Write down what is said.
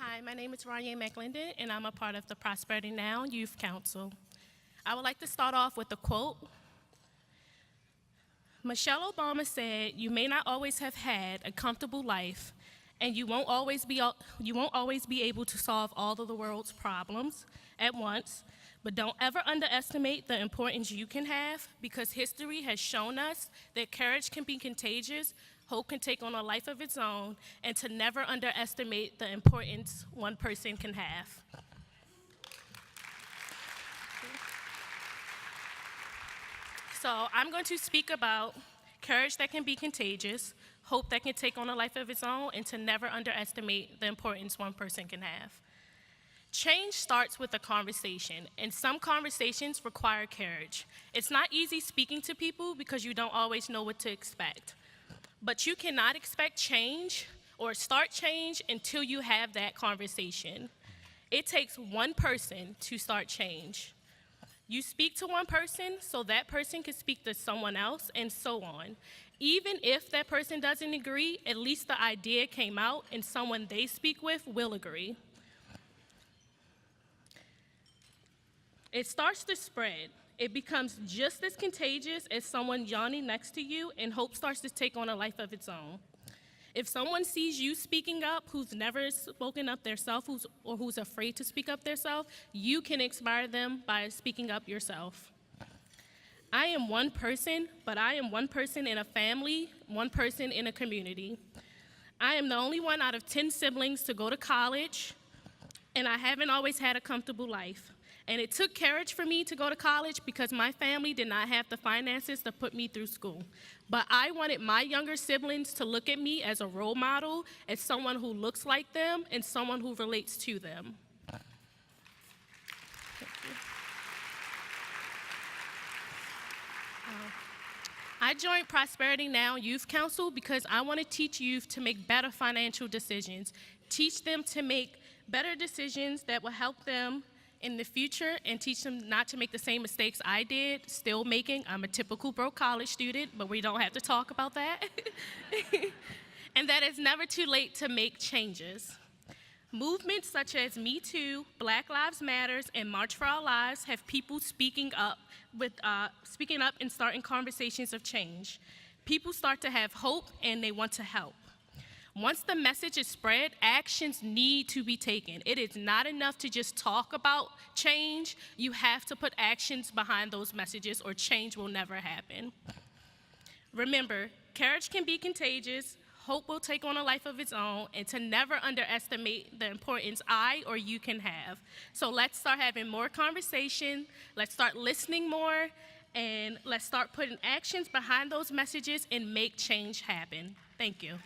Hi, my name is Ranye McLendon, and I'm a part of the Prosperity Now Youth Council. I would like to start off with a quote. Michelle Obama said, "You may not always have had a comfortable life, and you won't always be able to solve all of the world's problems at once, but don't ever underestimate the importance you can have, because history has shown us that courage can be contagious, hope can take on a life of its own, and to never underestimate the importance one person can have." So I'm going to speak about courage that can be contagious, hope that can take on a life of its own, and to never underestimate the importance one person can have. Change starts with a conversation, and some conversations require courage. It's not easy speaking to people because you don't always know what to expect. But you cannot expect change or start change until you have that conversation. It takes one person to start change. You speak to one person so that person can speak to someone else, and so on. Even if that person doesn't agree, at least the idea came out and someone they speak with will agree. It starts to spread. It becomes just as contagious as someone yawning next to you, and hope starts to take on a life of its own. If someone sees you speaking up who's never spoken up themselves or who's afraid to speak up themselves, you can inspire them by speaking up yourself. I am one person, but I am one person in a family, one person in a community. I am the only one out of 10 siblings to go to college, and I haven't always had a comfortable life. And it took courage for me to go to college because my family did not have the finances to put me through school. But I wanted my younger siblings to look at me as a role model, as someone who looks like them, and someone who relates to them. I joined Prosperity Now Youth Council because I want to teach youth to make better financial decisions, teach them to make better decisions that will help them in the future, and teach them not to make the same mistakes I did, still making. I'm a typical broke college student, but we don't have to talk about that. And that it's never too late to make changes. Movements such as Me Too, Black Lives Matters, and March for Our Lives have people speaking up and starting conversations of change. People start to have hope and they want to help. Once the message is spread, actions need to be taken. It is not enough to just talk about change. You have to put actions behind those messages or change will never happen. Remember, courage can be contagious, hope will take on a life of its own, and to never underestimate the importance I or you can have. So let's start having more conversation, let's start listening more, and let's start putting actions behind those messages and make change happen. Thank you.